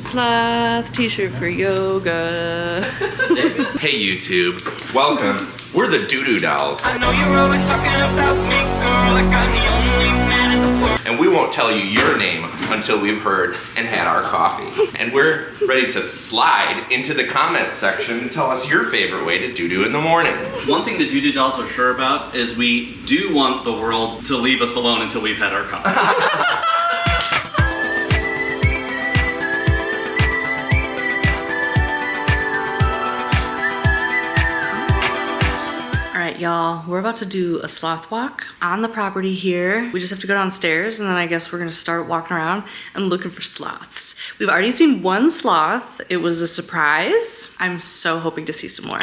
Sloth t-shirt for yoga. Hey YouTube, welcome. We're the Doo-Doo Dolls. I know you're always talking about me, girl, like I'm the only man in the world. And we won't tell you your name until we've heard and had our coffee. And we're ready to slide into the comment section and tell us your favorite way to doo-doo in the morning. One thing the Doo-Doo Dolls are sure about is we do want the world to leave us alone until we've had our coffee. Y'all, we're about to do a sloth walk on the property here. We just have to go downstairs and then I guess we're gonna start walking around and looking for sloths. We've already seen one sloth. It was a surprise. I'm so hoping to see some more.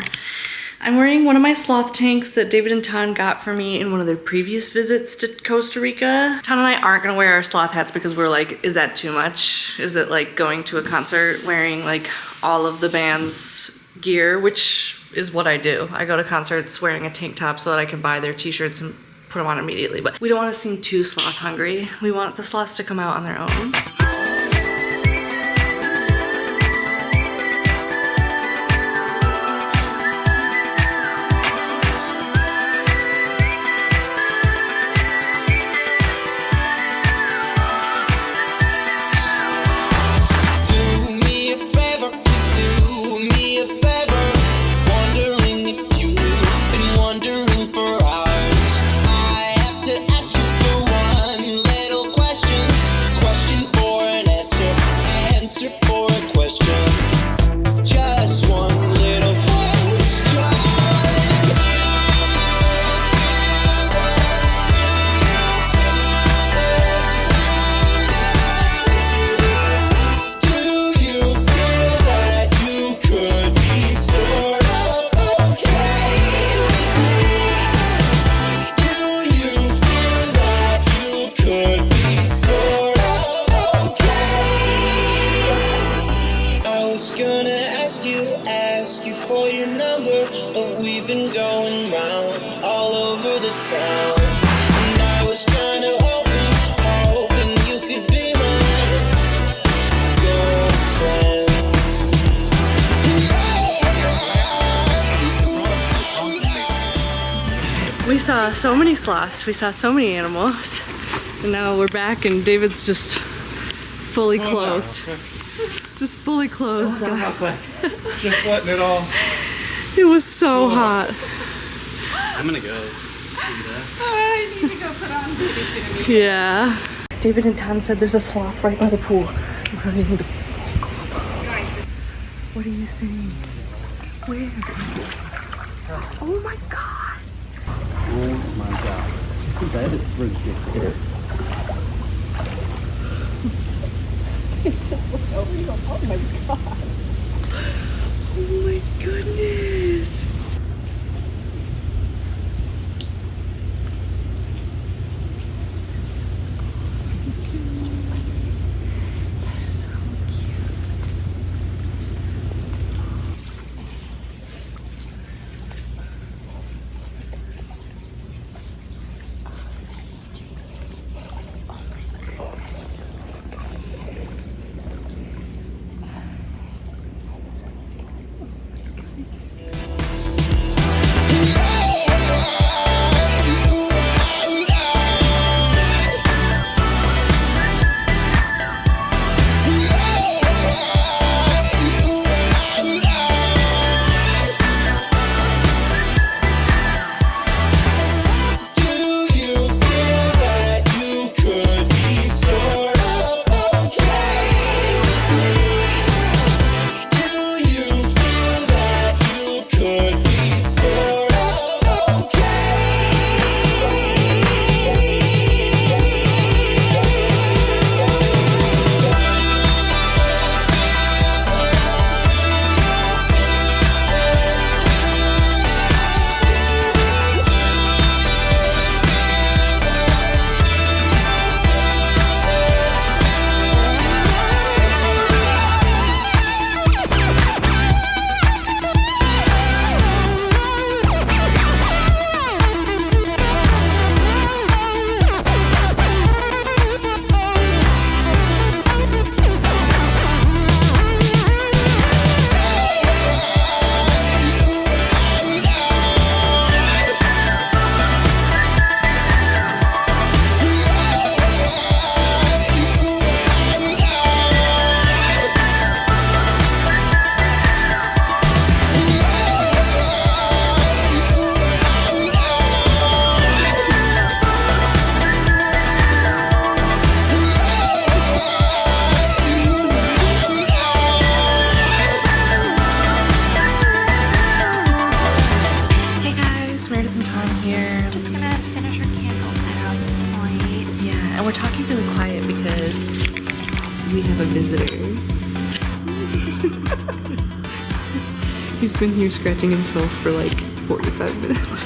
I'm wearing one of my sloth tanks that David and Tan got for me in one of their previous visits to Costa Rica. Tan and I aren't gonna wear our sloth hats because we're like, is that too much? Is it like going to a concert wearing like all of the band's gear, which is what I do. I go to concerts wearing a tank top so that I can buy their t-shirts and put them on immediately. But we don't want to seem too sloth hungry. We want the sloths to come out on their own. Ask you for your number, but we've been going round all over the town. And I was kinda hoping you could be my girlfriend. We saw so many sloths, we saw so many animals, and now we're back and David's just fully clothed. Just fully clothed. Just letting it all. It was so hot. I'm gonna go. I need to go put on duty. Yeah. David and Tan said there's a sloth right by the pool. We're running the full club. What are you saying? Where? Oh my god. Oh my god. That is ridiculous. Oh my god. Oh my goodness. and Tom here. Just gonna finish our candles now at this point. Yeah, and we're talking really quiet because we have a visitor. He's been here scratching himself for like 45 minutes.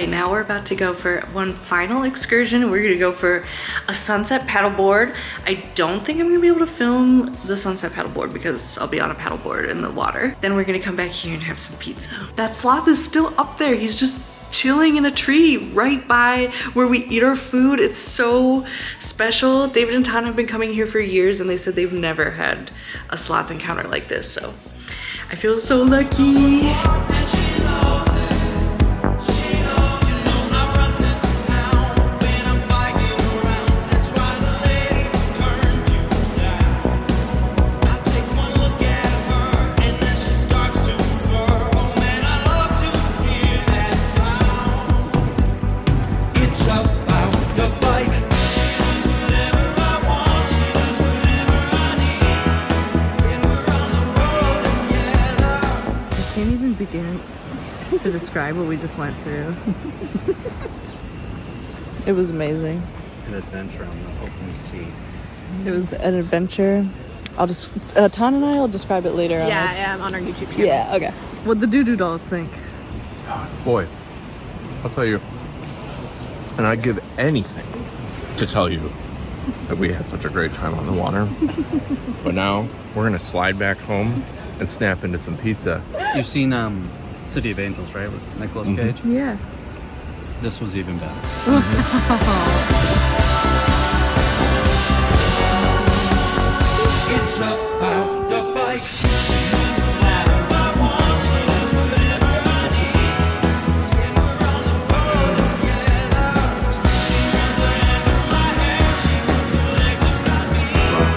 Now we're about to go for one final excursion. We're gonna go for a sunset paddleboard. I don't think I'm gonna be able to film the sunset paddleboard because I'll be on a paddleboard in the water. Then we're gonna come back here and have some pizza. That sloth is still up there. He's just chilling in a tree right by where we eat our food. It's so special. David and Tana have been coming here for years and they said they've never had a sloth encounter like this. So I feel so lucky. To describe what we just went through. It was amazing. An adventure on the open sea. It was an adventure. I'll just Ton and I will describe it later on. Yeah, I'm on our YouTube channel. Yeah, okay. What the doo-doo dolls think? Boy, I'll tell you, and I'd give anything to tell you that we had such a great time on the water. But now we're gonna slide back home and snap into some pizza. You've seen City of Angels, right, with Nicolas Cage? Yeah. This was even better. It's about the bike.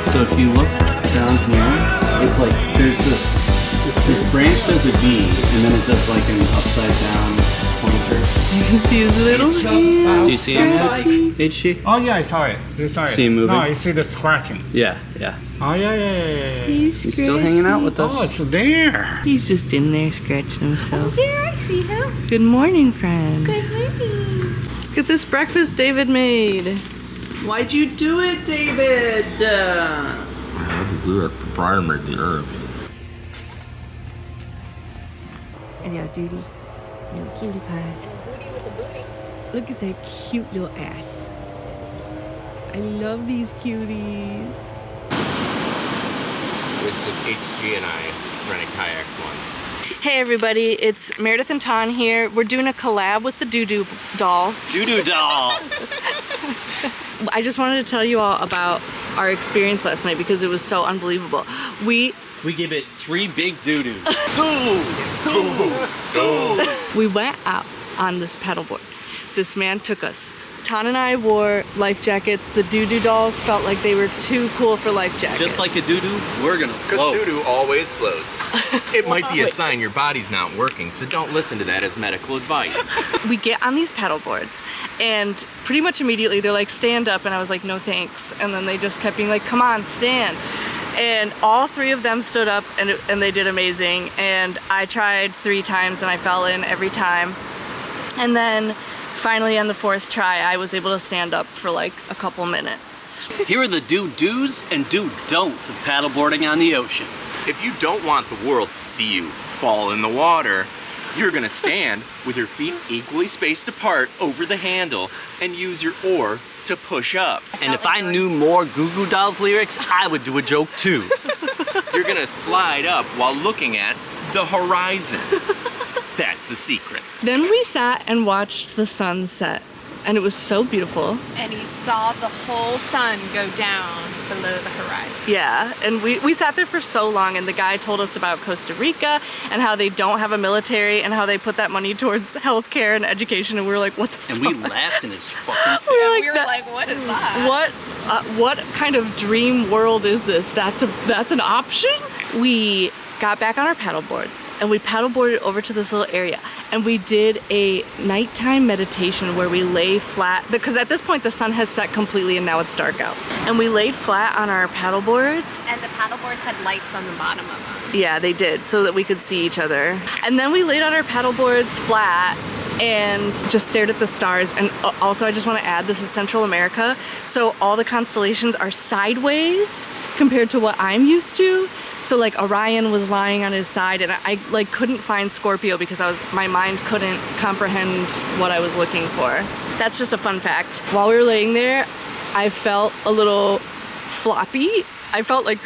So if you look down here, it's like there's this branch does a V, and then it does like an upside down pointer. You can see his little hand. Do you see him yet, HG? Oh yeah, I saw it. You saw it. See him moving? No, I see the scratching. Yeah. Oh yeah. He's still hanging out with us. Oh, it's there. He's just in there scratching himself. Here, I see him. Good morning, friend. Good morning. Look at this breakfast David made. Why'd you do it, David? I had to do it. Brian made the herbs. Hello, Duty. Little cutie pie. Booty with a booty. Look at that cute little ass. I love these cuties. It's just HG and I rented kayaks once. Hey everybody, it's Meredith and Ton here. We're doing a collab with the Doo-Doo dolls. Doo-doo dolls. I just wanted to tell you all about our experience last night because it was so unbelievable. We give it 3 big doo-doos. We went out on this paddleboard. This man took us. Ton and I wore life jackets. The Doo-Doo dolls felt like they were too cool for life jackets. Just like a doo-doo, we're gonna float. Because doo-doo always floats. It might be a sign your body's not working, so don't listen to that as medical advice. We get on these paddleboards and pretty much immediately they're like, stand up. And I was like, no thanks. And then they just kept being like, come on, stand. And all 3 of them stood up and they did amazing. And I tried 3 times and I fell in every time. And then finally on the 4th try, I was able to stand up for like a couple minutes. Here are the do-dos and do-don'ts of paddleboarding on the ocean. If you don't want the world to see you fall in the water, You're gonna stand with your feet equally spaced apart over the handle and use your oar to push up. And if I knew more Goo Goo Dolls lyrics, I would do a joke too. You're gonna slide up while looking at the horizon. That's the secret. Then we sat and watched the sun set, and it was so beautiful. And you saw the whole sun go down below the horizon. Yeah, and we sat there for so long, and the guy told us about Costa Rica and how they don't have a military and how they put that money towards healthcare and education, and we were like, what the fuck? And we laughed in his fucking face. We were like, We were like, what is that? what kind of dream world is this? That's an option? We got back on our paddle boards and we paddleboarded over to this little area, and we did a nighttime meditation where we lay flat, because at this point the sun has set completely and now it's dark out. And we laid flat on our paddle boards. And the paddle boards had lights on the bottom of them. Yeah, they did, so that we could see each other. And then we laid on our paddle boards flat and just stared at the stars. And also, I just want to add, this is Central America, so all the constellations are sideways compared to what I'm used to. So like Orion was lying on his side, and I like couldn't find Scorpio because my mind couldn't comprehend what I was looking for. That's just a fun fact. While we were laying there, I felt a little floppy. I felt like,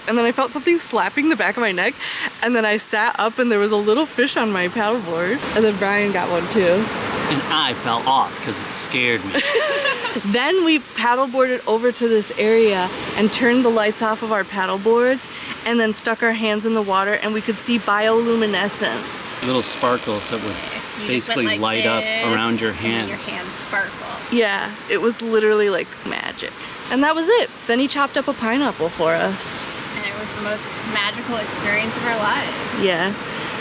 and then I felt something slapping the back of my neck, and then I sat up and there was a little fish on my paddleboard, and then Brian got one too. And I fell off because it scared me. Then we paddleboarded over to this area and turned the lights off of our paddleboards, and then stuck our hands in the water, and we could see bioluminescence. Little sparkles that would You basically just went like light up this, around your and hand. then your hands sparkle. Yeah, it was literally like magic. And that was it. Then he chopped up a pineapple for us. And it was the most magical experience of our lives. Yeah,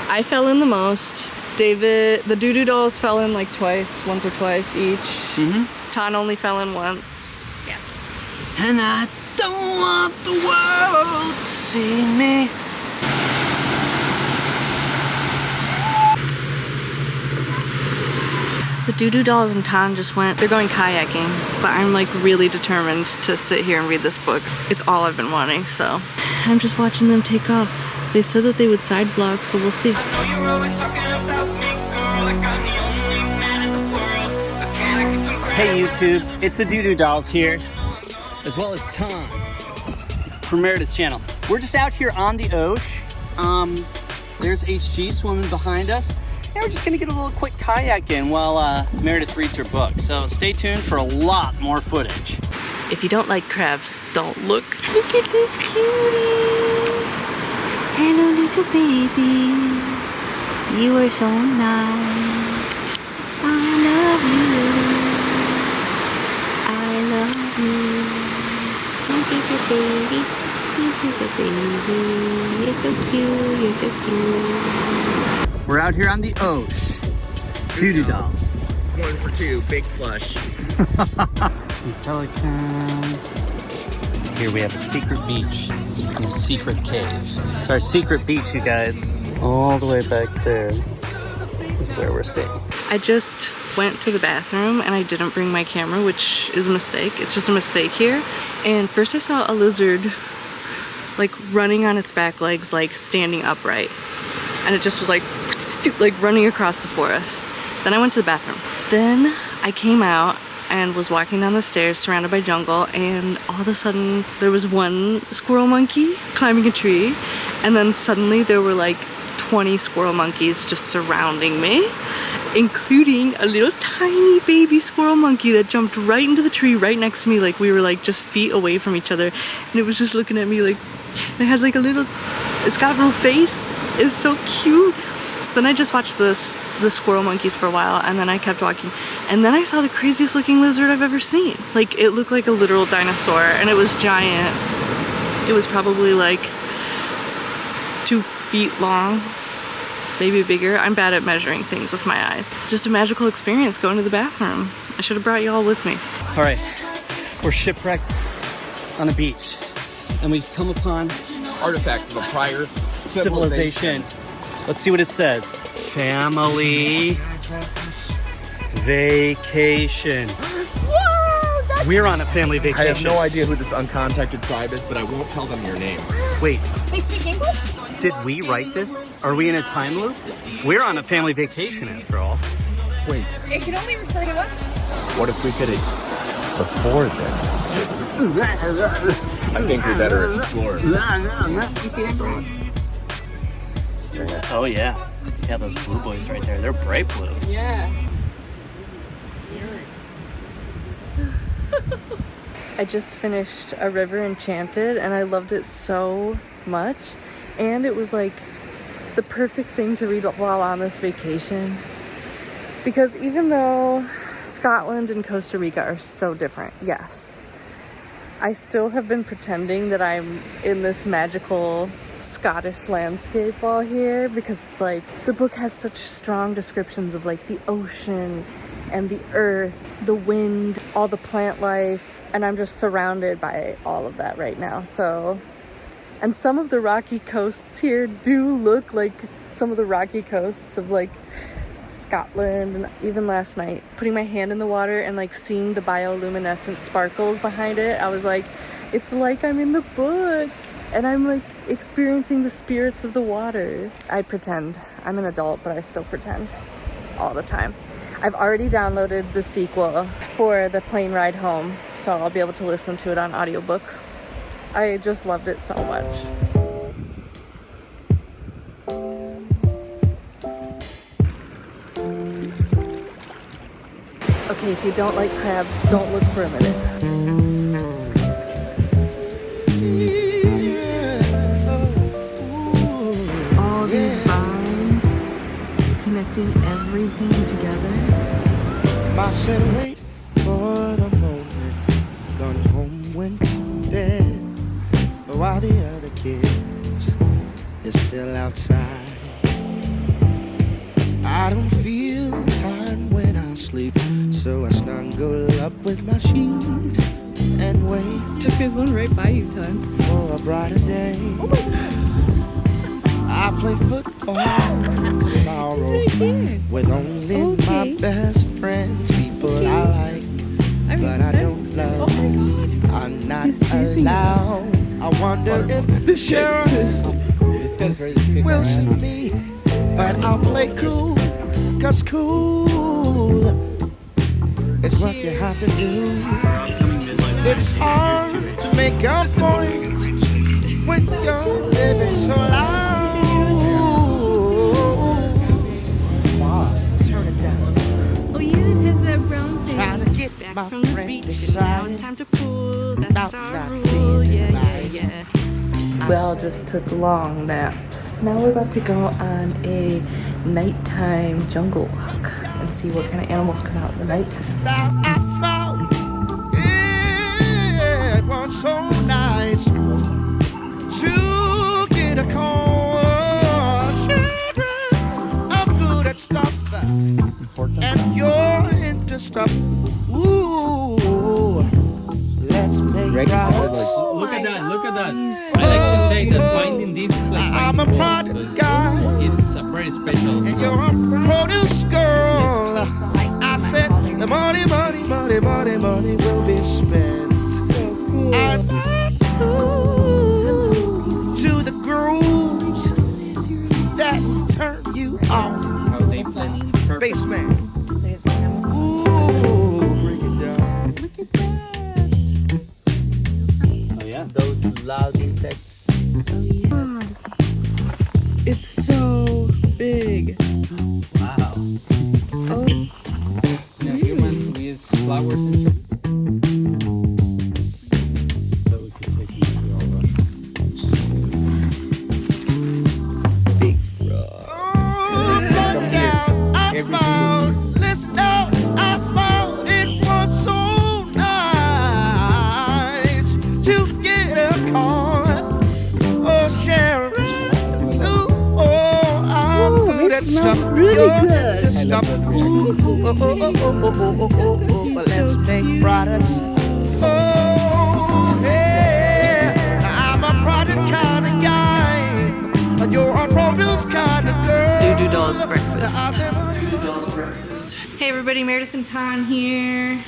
I fell in the most. David, the doo-doo dolls fell in like once or twice each. Mm-hmm. Ton only fell in once. Yes. And I don't want the world to see me. The doo-doo dolls and Ton just they're going kayaking, but I'm like really determined to sit here and read this book. It's all I've been wanting, so I'm just watching them take off. They said that they would side vlog, so we'll see. I know you're always talking about me, girl, like I'm the only man in the world. I can't get some credit. Hey YouTube, it's the Doo Doo Dolls here, as well as Tom from Meredith's channel. We're just out here on the Osh. There's HG swimming behind us. And we're just gonna get a little quick kayak in while Meredith reads her book. So stay tuned for a lot more footage. If you don't like crabs, don't look. Look at this cutie. Hello, little baby. You are so nice. I love you. I love you. You're a baby. You're a baby. You're so cute. You're so cute. We're out here on the Osh. Doo Doo Dolls. 1 for 2, big flush. Some pelicans. Here we have a secret beach and a secret cave. It's our secret beach, you guys. All the way back there is where we're staying. I just went to the bathroom and I didn't bring my camera, which is a mistake. It's just a mistake here. And first I saw a lizard like running on its back legs, like standing upright. And it just was like running across the forest. Then I went to the bathroom. Then I came out and was walking down the stairs surrounded by jungle, and all of a sudden there was one squirrel monkey climbing a tree, and then suddenly there were like 20 squirrel monkeys just surrounding me, including a little tiny baby squirrel monkey that jumped right into the tree right next to me, like we were like just feet away from each other, and it was just looking at me like, and it has like it's got a little face. It's so cute. So then I just watched the squirrel monkeys for a while, and then I kept walking, and then I saw the craziest looking lizard I've ever seen. Like, it looked like a literal dinosaur, and it was giant. It was probably like 2 feet long, maybe bigger. I'm bad at measuring things with my eyes. Just a magical experience going to the bathroom. I should have brought you all with me. All right, we're shipwrecked on a beach, and we've come upon Artifacts of a prior civilization. Let's see what it says. Family vacation. Whoa, we're on a family vacation. I have no idea who this uncontacted tribe is, but I won't tell them your name. Wait, They speak English? Did we write this? Are we in a time loop? We're on a family vacation after all. Wait, It can only refer to us. what if we did it before this? I think we better explore. You see that girl? Oh yeah. Yeah, those blue boys right there. They're bright blue. Yeah. I just finished A River Enchanted and I loved it so much. And it was like the perfect thing to read while on this vacation. Because even though Scotland and Costa Rica are so different, yes, I still have been pretending that I'm in this magical Scottish landscape while here, because it's like the book has such strong descriptions of like the ocean and the earth, the wind, all the plant life, and I'm just surrounded by all of that right now. So, and some of the rocky coasts here do look like some of the rocky coasts of like Scotland. And even last night, putting my hand in the water and like seeing the bioluminescent sparkles behind it, I was like, it's like I'm in the book and I'm like experiencing the spirits of the water. I pretend. I'm an adult, but I still pretend all the time. I've already downloaded the sequel for the plane ride home, so I'll be able to listen to it on audiobook. I just loved it so much. Okay, if you don't like crabs, don't look for a minute. All these vines connecting everything together. I said wait for the moment, gone home, went to bed, while the other kids is still outside. I don't feel time when I sleep, so I snuggle up with my sheet and wait. There's one right by you, Todd. For a brighter day. Oh my God. I play football tomorrow with only my best friends, people I like, but I don't love. Oh my God. I'm not allowed. I wonder if the sheriff will see me, but I'll play cool, 'cause cool is what you have to do. It's hard to make a point when you're living so loud. Turn it down. Oh yeah, it has that brown thing. Trying to get Back my from the friend beach, and excited. now it's time to pool. That's About our not rule. being Yeah, invited. yeah. We all just took long naps. Now we're about to go on a nighttime jungle walk and see what kind of animals come out in the nighttime. Now I smile. It was so nice to get a call. Children are good at stuff, and you're into stuff. Ooh, let's make out. Look at that, look at that. I like to say that finding this is like I'm a finding product gold, guy, because it's a very special. and you're a produce girl. I said the money will be spent. I'm to the grooves that turn you on. How they blend perfect. Baseman. Ooh, break it down. Oh yeah, those loud insects. It's so big. Wow. Oh, You know, humans, we use flowers and stuff. smells really good. Let's make products. Oh, yeah. I'm a product kind of guy. You're a produce kind of girl. Doo-doo Dolls breakfast. Hey everybody, Meredith and Ton here.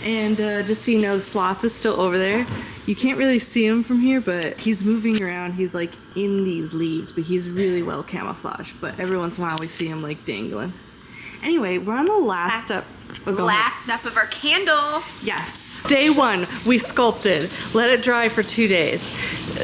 And just so you know, the sloth is still over there. You can't really see him from here, but he's moving around. He's like in these leaves, but he's really well camouflaged. But every once in a while we see him like dangling. Anyway, we're on the last step. Oh, Last step of our candle. Yes. Day 1, we sculpted. Let it dry for 2 days.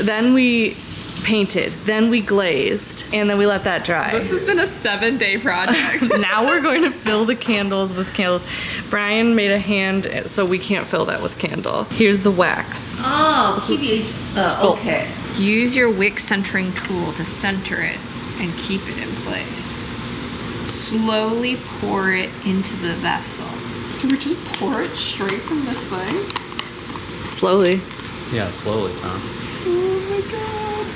Then we painted. Then we glazed. And then we let that dry. This has been a 7-day project. Now we're going to fill the candles with candles. Brian made a hand, so we can't fill that with candle. Here's the wax. Oh, TV's. Sculpt. Okay. Use your wick centering tool to center it and keep it in place. Slowly pour it into the vessel. Do we just pour it straight from this thing? Slowly. Yeah, slowly, Tom. Oh my god.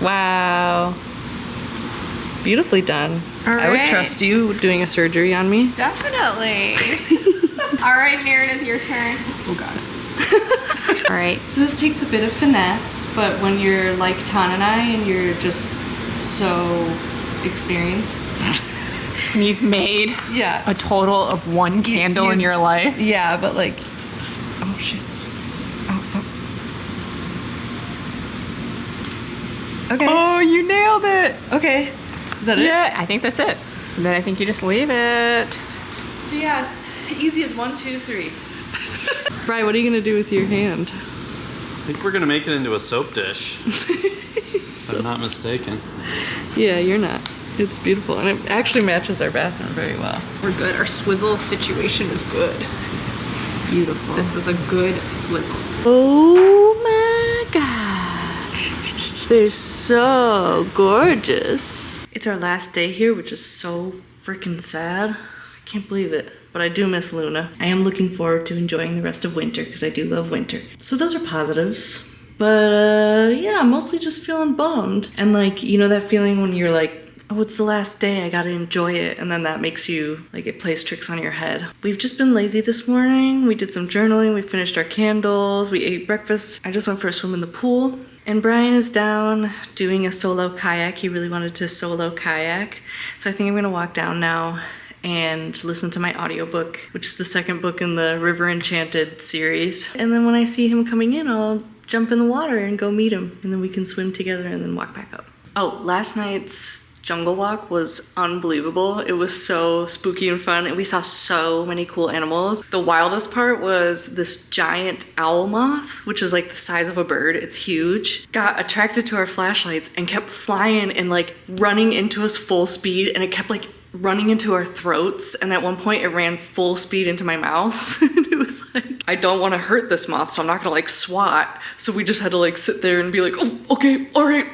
Wow. Beautifully done. All I would right. trust you doing a surgery on me. Definitely. All right, Meredith, your turn. Oh god. All right. So this takes a bit of finesse, but when you're like Tan and I and you're just so experienced. You've made Yeah. a total of 1 candle in your life. Yeah, but like, oh shit. Oh fuck. Okay. Oh, you nailed it. Okay. Is that it? Yeah, I think that's it. And then I think you just leave it. So yeah, it's easy as 1, 2, 3. Brian, what are you gonna do with your hand? I think we're gonna make it into a soap dish. If I'm not mistaken. Yeah, you're not. It's beautiful, and it actually matches our bathroom very well. We're good. Our swizzle situation is good. Beautiful. This is a good swizzle. Oh my gosh. They're so gorgeous. It's our last day here, which is so freaking sad. I can't believe it. But I do miss Luna. I am looking forward to enjoying the rest of winter because I do love winter. So those are positives. But yeah, I'm mostly just feeling bummed. And like, you know that feeling when you're like, oh, it's the last day, I gotta enjoy it. And then that makes you, like, it plays tricks on your head. We've just been lazy this morning. We did some journaling, we finished our candles, we ate breakfast. I just went for a swim in the pool. And Brian is down doing a solo kayak. He really wanted to solo kayak. So I think I'm gonna walk down now and listen to my audiobook, which is the second book in the River Enchanted series. And then when I see him coming in, I'll jump in the water and go meet him. And then we can swim together and then walk back up. Oh, last night's jungle walk was unbelievable. It was so spooky and fun, and we saw so many cool animals. The wildest part was this giant owl moth, which is like the size of a bird. It's huge. Got attracted to our flashlights and kept flying and like running into us full speed, and it kept like running into our throats, and at one point it ran full speed into my mouth. And it was like, I don't want to hurt this moth, so I'm not gonna like swat. So we just had to like sit there and be like, oh, okay, all right,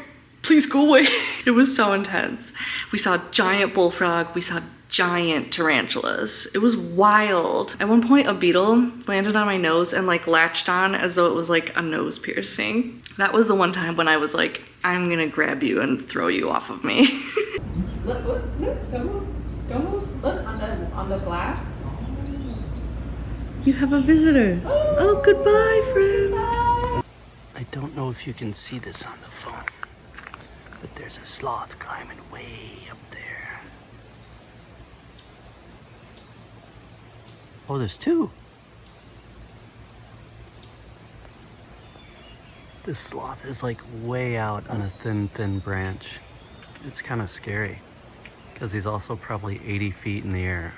please go away. It was so intense. We saw giant bullfrog, we saw giant tarantulas. It was wild. At one point a beetle landed on my nose and like latched on as though it was like a nose piercing. That was the one time when I was like, I'm gonna grab you and throw you off of me. Look, don't move. Don't move. Look, on the glass. You have a visitor. Oh, goodbye, friend. I don't know if you can see this on the phone, but there's a sloth climbing way up there. Oh, there's two. This sloth is like way out on a thin branch. It's kind of scary because he's also probably 80 feet in the air.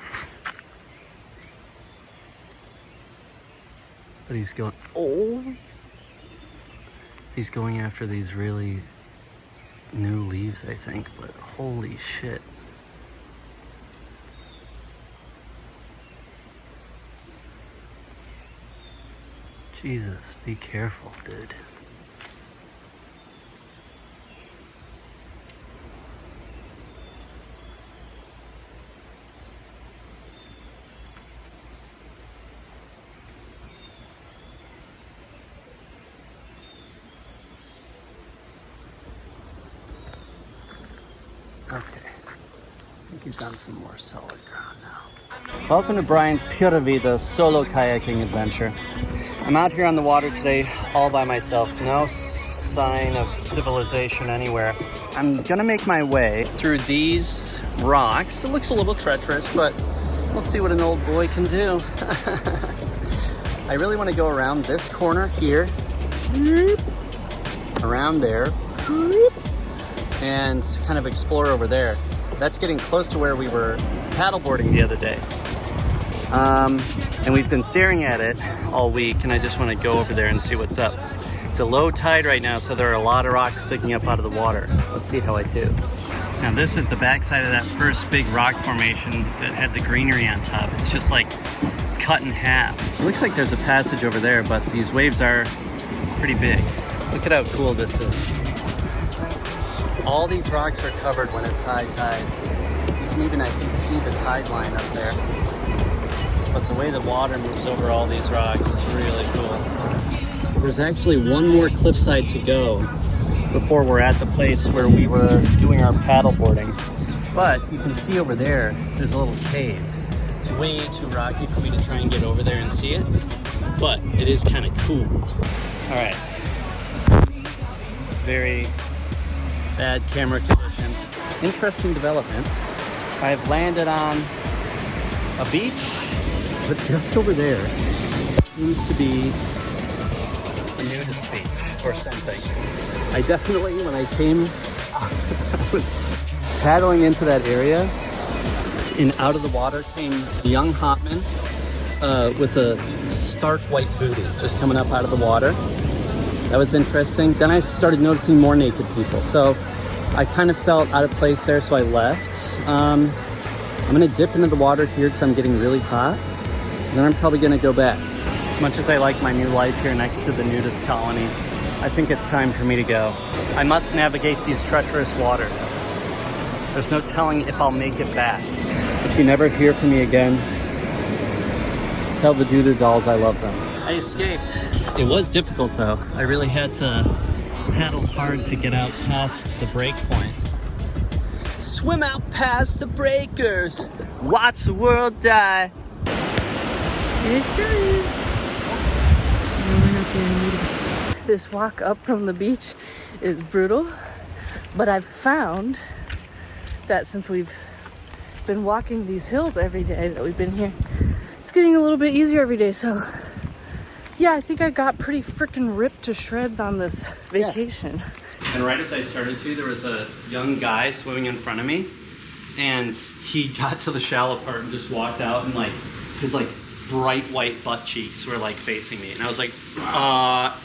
But he's going, oh! He's going after these really new leaves, I think, but holy shit. Jesus, be careful, dude. Okay, I think he's on some more solid ground now. Welcome to Brian's Pura Vida solo kayaking adventure. I'm out here on the water today all by myself. No sign of civilization anywhere. I'm gonna make my way through these rocks. It looks a little treacherous, but We'll see what an old boy can do. I really want to go around this corner here, around there, and kind of explore over there. That's getting close to where we were paddleboarding the other day. And we've been staring at it all week, and I just want to go over there and see what's up. It's a low tide right now, so there are a lot of rocks sticking up out of the water. Let's see how I do. Now this is the backside of that first big rock formation that had the greenery on top. It's just like cut in half. It looks like there's a passage over there, but these waves are pretty big. Look at how cool this is. All these rocks are covered when it's high tide. You can even, I think, see the tide line up there. But the way the water moves over all these rocks is really cool. So there's actually one more cliffside to go before we're at the place where we were doing our paddleboarding. But you can see over there, there's a little cave. It's way too rocky for me to try and get over there and see it, but it is kind of cool. All right. It's very bad camera conditions. Interesting development. I've landed on a beach, but just over there seems to be a nudist beach or something. I definitely, when I came, I was paddling into that area, and out of the water came a young hotman with a stark white booty just coming up out of the water. That was interesting. Then I started noticing more naked people, so I kind of felt out of place there, so I left. I'm gonna dip into the water here because I'm getting really hot, and then I'm probably gonna go back. As much as I like my new life here next to the nudist colony, I think it's time for me to go. I must navigate these treacherous waters. There's no telling if I'll make it back. If you never hear from me again, tell the doo-doo dolls I love them. I escaped. It was difficult though. I really had to paddle hard to get out past the break point. Swim out past the breakers. Watch the world die. This walk up from the beach is brutal, but I've found that since we've been walking these hills every day that we've been here, it's getting a little bit easier every day. So yeah, I think I got pretty freaking ripped to shreds on this vacation. Yeah. And right as I started to, there was a young guy swimming in front of me, and he got to the shallow part and just walked out, and like his like bright white butt cheeks were like facing me, and I was like,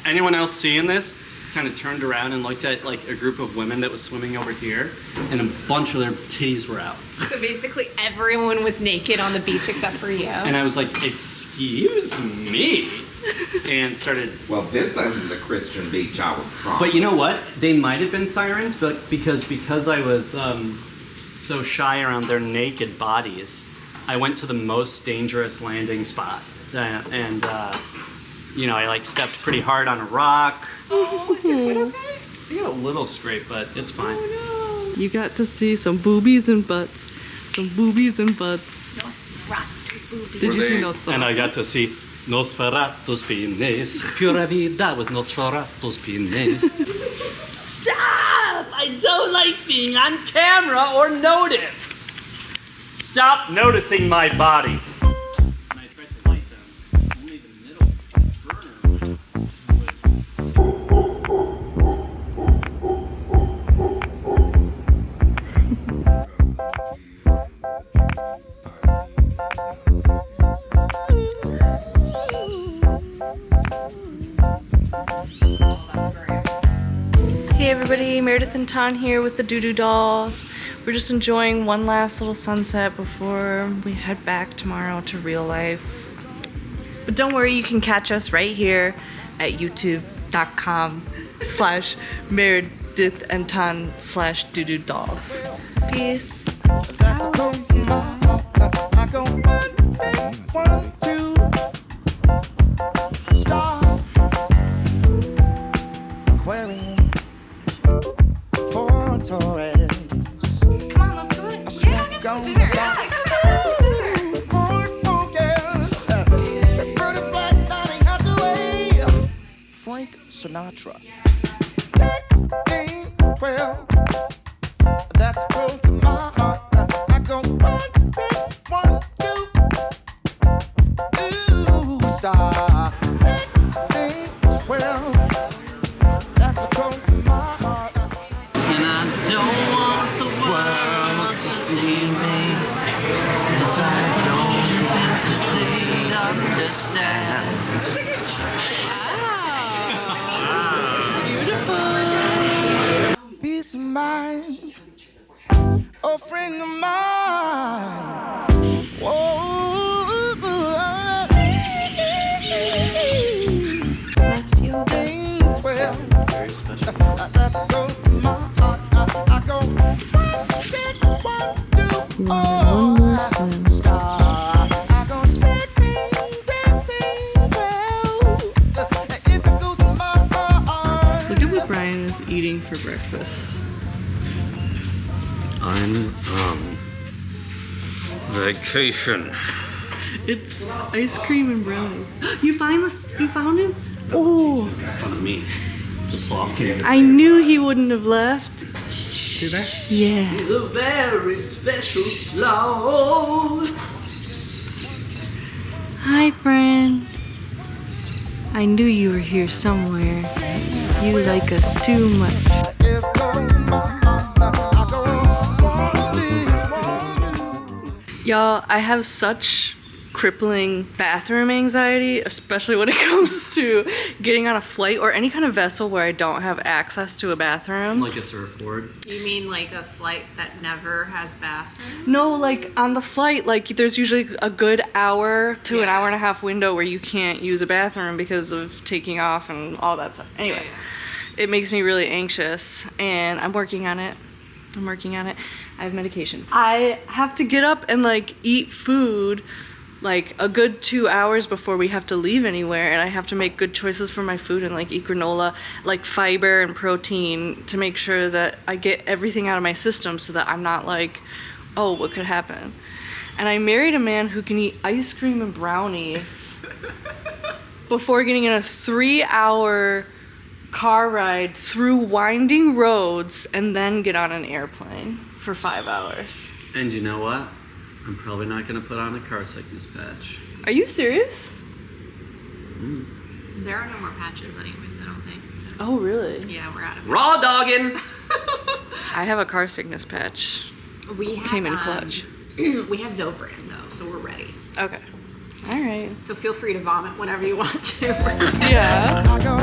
anyone else seeing this? Kind of turned around and looked at like a group of women that was swimming over here, and a bunch of their titties were out. So basically everyone was naked on the beach except for you. And I was like, excuse me, and started. Well, this isn't the Christian beach I was from. But you know what? They might have been sirens, but because I was so shy around their naked bodies, I went to the most dangerous landing spot, and you know, I like stepped pretty hard on a rock. Oh, is your foot okay? I got a little scrape, but it's fine. Oh no. You got to see some boobies and butts. Some boobies and butts. Nosferatu's boobies. Did you see Nosferatu? And I got to see Nosferatu's penis. Pura vida with Nosferatu's penis. Stop! I don't like being on camera or noticed. Stop noticing my body. And I tried to light them. Only the middle burner would. Hey everybody, Meredith and Ton here with the Doo-Doo Dolls. We're just enjoying one last little sunset before we head back tomorrow to real life. But don't worry, you can catch us right here at youtube.com/Meredith and Ton/Doo-Doo Dolls. Peace. That's a cold to my heart. I go 1, 2, stop. Aquarium for Taurus. Come on, let's go. Yeah, let's go dinner. Frank Sinatra. 12. That's close to my heart. I go 1, 6, 1, 2. see me, 'cause I don't think that they understand. Beautiful. Peace of mind, a friend of mine. Whoa, Last yoga. well, Very special. I go to my heart, I go 1, 2, One more swim. I go 16, 12. If I go to my heart. Look at what Brian is eating for breakfast. I'm vacation. It's ice cream and brownies. You find this? You found him? Oh, Fun of me. The sloth king. I knew he wouldn't have left. See that? Yeah. He's a very special sloth. Hi, friend. I knew you were here somewhere. You like us too much. If I go to my heart, I go 1, 2. Y'all, I have such crippling bathroom anxiety, especially when it comes to getting on a flight or any kind of vessel where I don't have access to a bathroom. Like a surfboard. You mean like a flight that never has bathroom? No, like on the flight, like there's usually a good hour to an hour and a half window where you can't use a bathroom because of taking off and all that stuff. Anyway, it makes me really anxious and I'm working on it. I have medication. I have to get up and like eat food like a good 2 hours before we have to leave anywhere, and I have to make good choices for my food and like eat granola, like fiber and protein to make sure that I get everything out of my system so that I'm not like, oh, what could happen? And I married a man who can eat ice cream and brownies before getting in a 3-hour car ride through winding roads and then get on an airplane for 5 hours. And you know what? I'm probably not going to put on a car sickness patch. Are you serious? There are no more patches anyways, I don't think. So. Oh, really? Yeah, we're out of it. Raw dogging! I have a car sickness patch. We have, Came in clutch. We have Zofran though, so we're ready. Okay. All right. So feel free to vomit whenever you want to. Yeah. I go